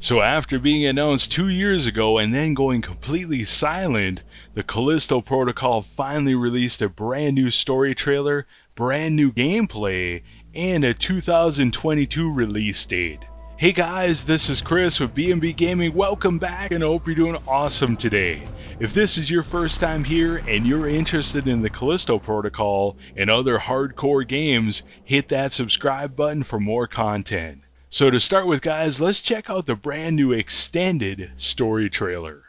So after being announced 2 years ago and then going completely silent, the Callisto Protocol finally released a brand new story trailer, brand new gameplay, and a 2022 release date. Hey guys, this is Chris with B&B Gaming. Welcome back and I hope you're doing awesome today. If this is your first time here and you're interested in the Callisto Protocol and other hardcore games, hit that subscribe button for more content. So to start with guys, let's check out the brand new extended story trailer.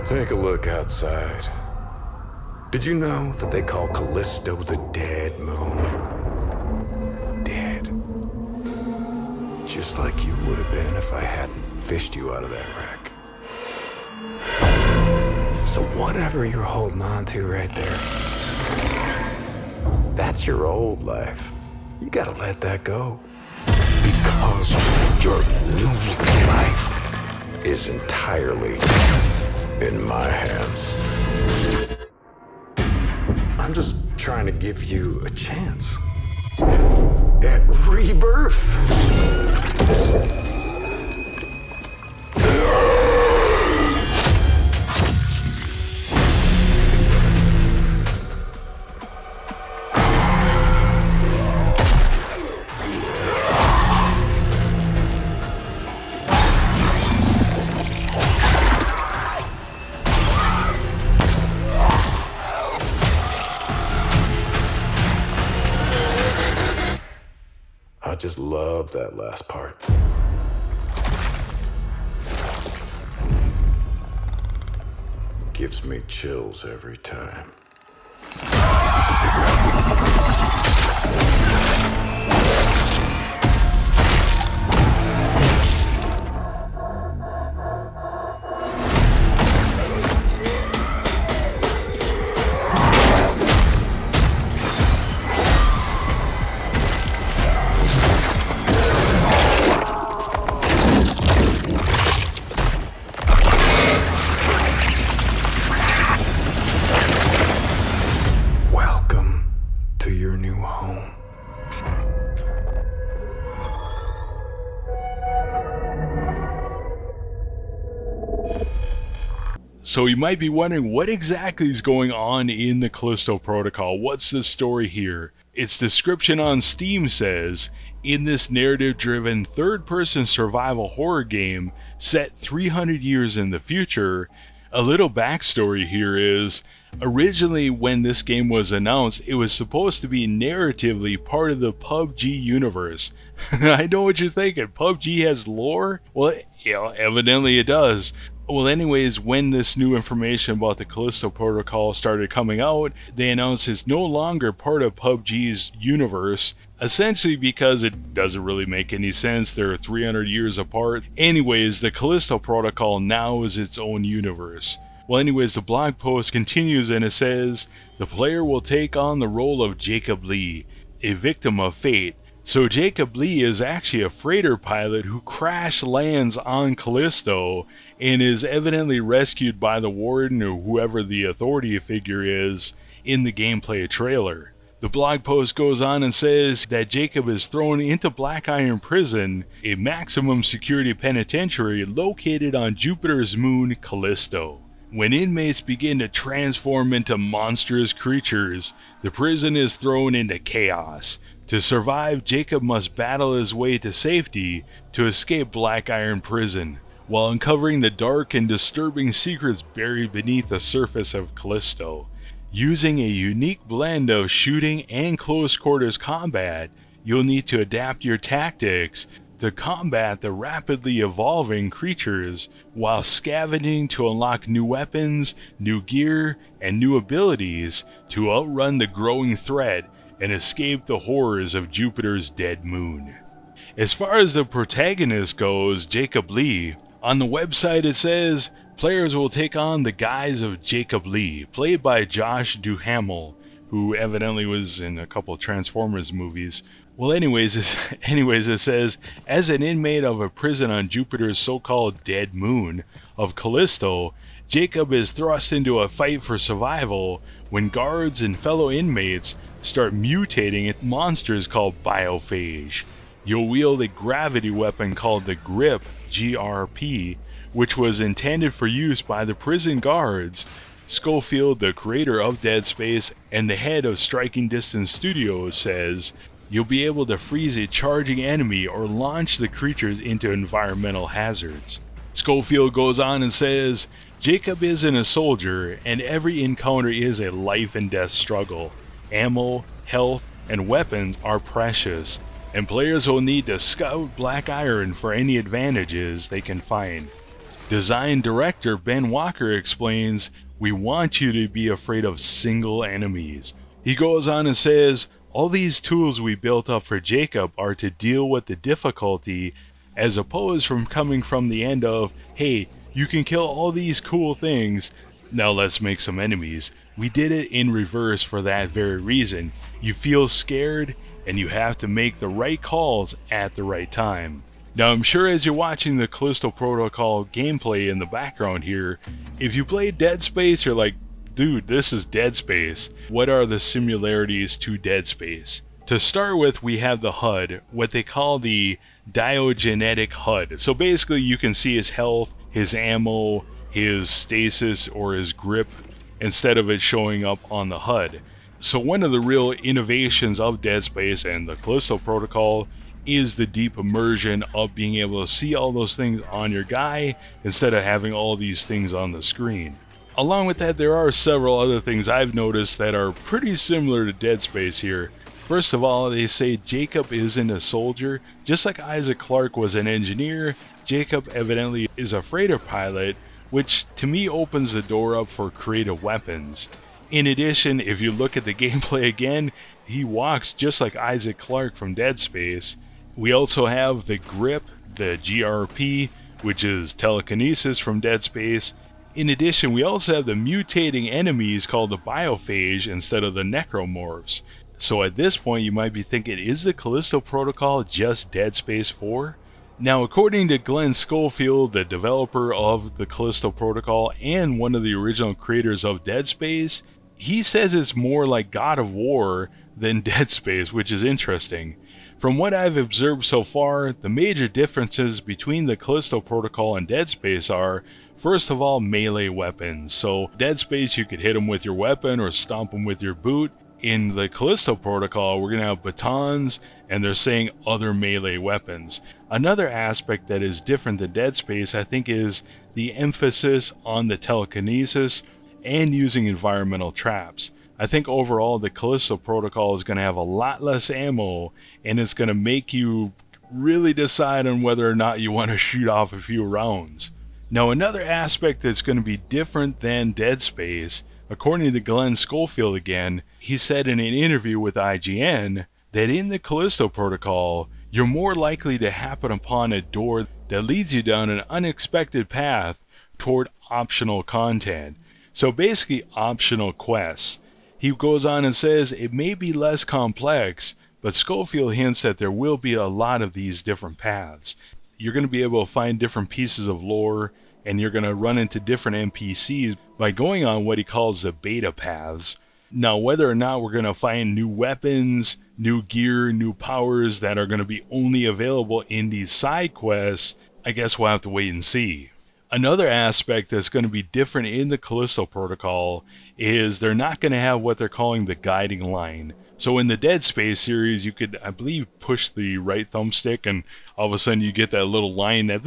Take a look outside. Did you know that they call Callisto the Dead Moon? Dead. Just like you would have been if I hadn't fished you out of that wreck. So whatever you're holding on to right there, that's your old life. You gotta let that go. Because your new life is entirely in my hands. I'm just trying to give you a chance at rebirth. I just love that last part. Gives me chills every time. So you might be wondering what exactly is going on in the Callisto Protocol. What's the story here? Its description on Steam says, in this narrative-driven third-person survival horror game set 300 years in the future, a little backstory here is, originally when this game was announced, it was supposed to be narratively part of the PUBG universe. I know what you're thinking, PUBG has lore? Well, evidently it does. Well, anyways, when this new information about the Callisto Protocol started coming out, they announced it's no longer part of PUBG's universe, essentially because it doesn't really make any sense. They're 300 years apart. Anyways, the Callisto Protocol now is its own universe. Well, anyways, the blog post continues and it says, the player will take on the role of Jacob Lee, a victim of fate. So Jacob Lee is actually a freighter pilot who crash lands on Callisto and is evidently rescued by the warden or whoever the authority figure is in the gameplay trailer. The blog post goes on and says that Jacob is thrown into Black Iron Prison, a maximum security penitentiary located on Jupiter's moon Callisto. When inmates begin to transform into monstrous creatures, the prison is thrown into chaos. To survive, Jacob must battle his way to safety to escape Black Iron Prison, while uncovering the dark and disturbing secrets buried beneath the surface of Callisto. Using a unique blend of shooting and close quarters combat, you'll need to adapt your tactics to combat the rapidly evolving creatures while scavenging to unlock new weapons, new gear, and new abilities to outrun the growing threat and escape the horrors of Jupiter's dead moon. As far as the protagonist goes, Jacob Lee, on the website it says, players will take on the guise of Jacob Lee, played by Josh Duhamel, who evidently was in a couple of Transformers movies. Well, anyways, it says, as an inmate of a prison on Jupiter's so-called dead moon of Callisto, Jacob is thrust into a fight for survival when guards and fellow inmates start mutating into monsters called biophage. You'll wield a gravity weapon called the Grip, GRP, which was intended for use by the prison guards. Schofield, the creator of Dead Space and the head of Striking Distance Studios, says, you'll be able to freeze a charging enemy or launch the creatures into environmental hazards. Schofield goes on and says, Jacob isn't a soldier, and every encounter is a life and death struggle. Ammo, health, and weapons are precious, and players will need to scout Black Iron for any advantages they can find. Design director Ben Walker explains, we want you to be afraid of single enemies. He goes on and says, all these tools we built up for Jacob are to deal with the difficulty as opposed from coming from the end of, hey, you can kill all these cool things, now let's make some enemies. We did it in reverse for that very reason. You feel scared and you have to make the right calls at the right time. Now I'm sure as you're watching the Callisto Protocol gameplay in the background here, if you played Dead Space, you're like, dude, this is Dead Space. What are the similarities to Dead Space? To start with, we have the HUD, what they call the diogenetic HUD. So basically you can see his health, his ammo, his stasis, or his grip, instead of it showing up on the HUD. So one of the real innovations of Dead Space and the Callisto Protocol is the deep immersion of being able to see all those things on your guy instead of having all these things on the screen. Along with that, there are several other things I've noticed that are pretty similar to Dead Space here. First of all, they say Jacob isn't a soldier. Just like Isaac Clarke was an engineer, Jacob evidently is a freighter pilot, which to me opens the door up for creative weapons. In addition, if you look at the gameplay again, he walks just like Isaac Clarke from Dead Space. We also have the Grip, the GRP, which is telekinesis from Dead Space. In addition, we also have the mutating enemies called the biophage instead of the necromorphs. So at this point you might be thinking, is the Callisto Protocol just Dead Space 4? Now, according to Glen Schofield, the developer of the Callisto Protocol and one of the original creators of Dead Space, he says it's more like God of War than Dead Space, which is interesting. From what I've observed so far, the major differences between the Callisto Protocol and Dead Space are, first of all, melee weapons. So Dead Space, you could hit them with your weapon or stomp them with your boot. In the Callisto Protocol, we're going to have batons, and they're saying other melee weapons. Another aspect that is different than Dead Space, I think, is the emphasis on the telekinesis and using environmental traps. I think overall the Callisto Protocol is going to have a lot less ammo, and it's going to make you really decide on whether or not you want to shoot off a few rounds. Now, another aspect that's going to be different than Dead Space, according to Glen Schofield again, he said in an interview with IGN that in the Callisto Protocol, you're more likely to happen upon a door that leads you down an unexpected path toward optional content. So basically optional quests. He goes on and says it may be less complex, but Schofield hints that there will be a lot of these different paths. You're going to be able to find different pieces of lore, and you're going to run into different NPCs by going on what he calls the beta paths. Now, whether or not we're going to find new weapons, new gear, new powers that are going to be only available in these side quests, I guess we'll have to wait and see. Another aspect that's going to be different in the Callisto Protocol is they're not going to have what they're calling the guiding line. So in the Dead Space series, you could, I believe, push the right thumbstick and all of a sudden you get that little line that,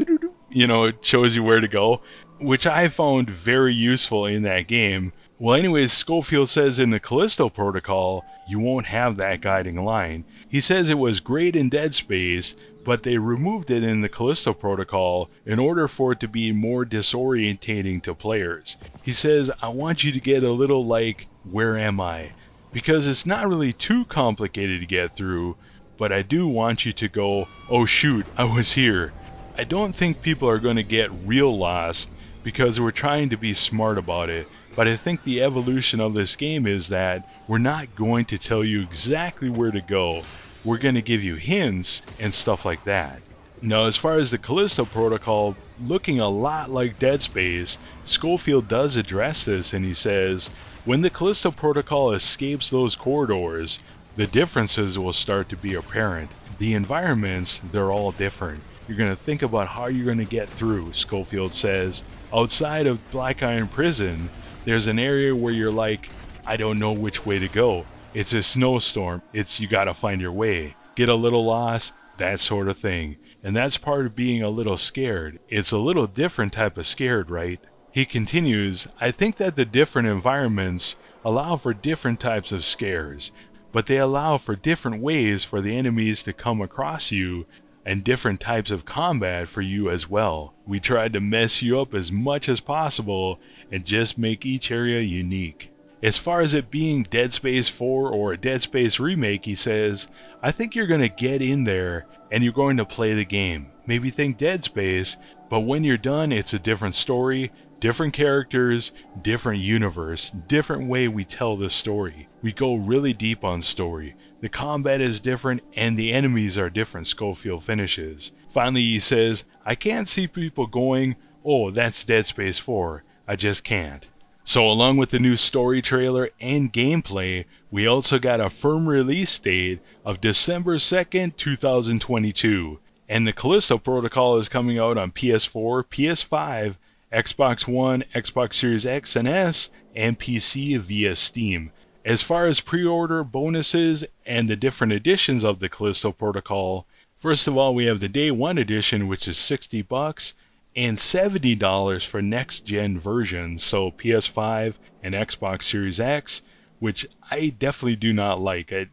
it shows you where to go, which I found very useful in that game. Well, anyways, Schofield says in the Callisto Protocol, you won't have that guiding line. He says it was great in Dead Space, but they removed it in the Callisto Protocol in order for it to be more disorientating to players. He says, I want you to get a little like, where am I? Because it's not really too complicated to get through, but I do want you to go, oh shoot, I was here. I don't think people are going to get real lost because we're trying to be smart about it. but I think the evolution of this game is that we're not going to tell you exactly where to go. We're going to give you hints and stuff like that. Now, as far as the Callisto Protocol, looking a lot like Dead Space, Schofield does address this, and he says, when the Callisto Protocol escapes those corridors, the differences will start to be apparent. The environments, they're all different. You're going to think about how you're going to get through, Schofield says. Outside of Black Iron Prison, there's an area where you're like, I don't know which way to go. It's a snowstorm. You gotta find your way. Get a little lost, that sort of thing. And that's part of being a little scared. It's a little different type of scared, right? He continues, I think that the different environments allow for different types of scares, but they allow for different ways for the enemies to come across you and different types of combat for you as well. We tried to mess you up as much as possible and just make each area unique. As far as it being Dead Space 4 or a Dead Space remake, he says, I think you're going to get in there and you're going to play the game. Maybe think Dead Space, but when you're done, it's a different story, different characters, different universe, different way we tell the story. We go really deep on story. The combat is different and the enemies are different, Schofield finishes. Finally, he says, I can't see people going, oh, that's Dead Space 4. I just can't. So along with the new story trailer and gameplay, we also got a firm release date of December 2nd, 2022. And the Callisto Protocol is coming out on PS4, PS5, Xbox One, Xbox Series X and S, and PC via Steam. As far as pre-order bonuses and the different editions of the Callisto Protocol, first of all we have the Day 1 edition, which is $60 and $70 for next-gen versions, so PS5 and Xbox Series X, which I definitely do not like. I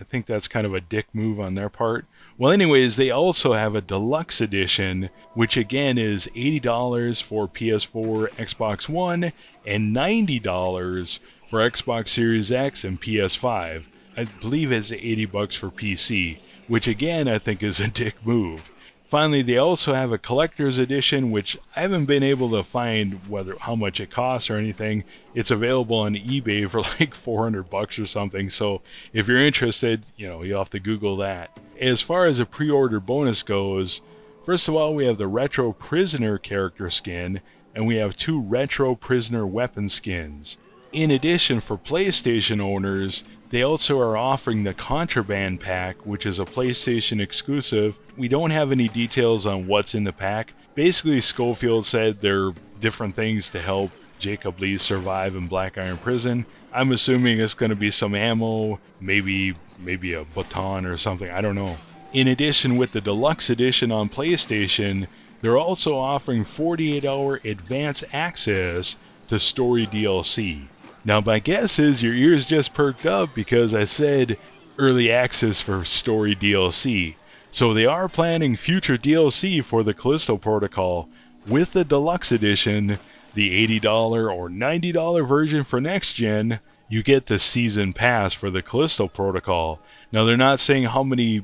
think that's kind of a dick move on their part. Well, anyways, they also have a Deluxe Edition, which again is $80 for PS4, Xbox One, and $90 for Xbox Series X and PS5. I believe it's $80 for PC, which again I think is a dick move. Finally, they also have a collector's edition, which I haven't been able to find how much it costs or anything. It's available on eBay for like $400 or something. So if you're interested, you'll have to Google that. As far as a pre-order bonus goes, first of all, we have the Retro Prisoner character skin, and we have 2 Retro Prisoner weapon skins. In addition, for PlayStation owners, they also are offering the Contraband Pack, which is a PlayStation exclusive. We don't have any details on what's in the pack. Basically, Schofield said there are different things to help Jacob Lee survive in Black Iron Prison. I'm assuming it's going to be some ammo, maybe a baton or something, I don't know. In addition, with the Deluxe Edition on PlayStation, they're also offering 48-hour advance access to story DLC. Now my guess is your ears just perked up because I said early access for story DLC. So they are planning future DLC for the Callisto Protocol. With the Deluxe Edition, the $80 or $90 version for next gen, you get the Season Pass for the Callisto Protocol. Now they're not saying how many,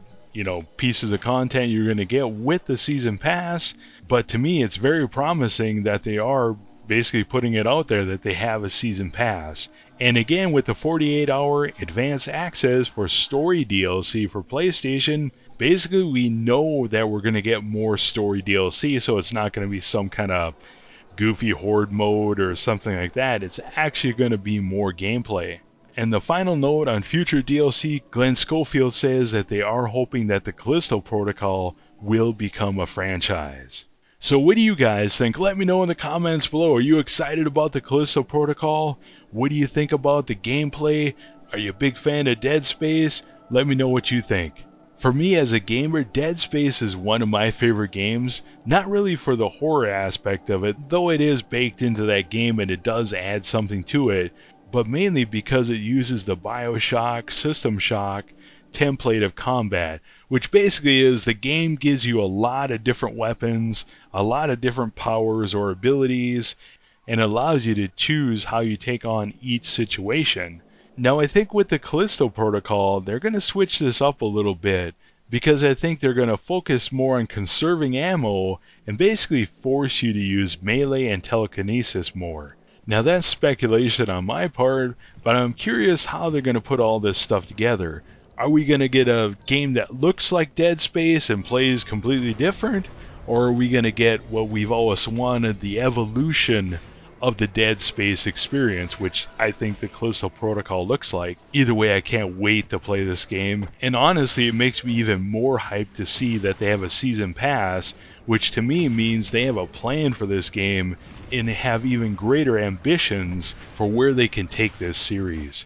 pieces of content you're going to get with the Season Pass, but to me it's very promising that they are basically putting it out there that they have a Season Pass. And again, with the 48-hour advanced access for story DLC for PlayStation, basically we know that we're going to get more story DLC, so it's not going to be some kind of goofy horde mode or something like that. It's actually going to be more gameplay. And the final note on future DLC, Glen Schofield says that they are hoping that the Callisto Protocol will become a franchise. So what do you guys think? Let me know in the comments below. Are you excited about the Callisto Protocol? What do you think about the gameplay? Are you a big fan of Dead Space? Let me know what you think. For me as a gamer, Dead Space is one of my favorite games. Not really for the horror aspect of it, though it is baked into that game and it does add something to it, but mainly because it uses the BioShock, System Shock template of combat, which basically is the game gives you a lot of different weapons, a lot of different powers or abilities, and allows you to choose how you take on each situation. Now I think with the Callisto Protocol, they're going to switch this up a little bit, because I think they're going to focus more on conserving ammo and basically force you to use melee and telekinesis more. Now that's speculation on my part, but I'm curious how they're going to put all this stuff together. Are we going to get a game that looks like Dead Space and plays completely different? Or are we going to get what we've always wanted, the evolution of the Dead Space experience, which I think the Callisto Protocol looks like? Either way, I can't wait to play this game. And honestly, it makes me even more hyped to see that they have a season pass, which to me means they have a plan for this game and have even greater ambitions for where they can take this series.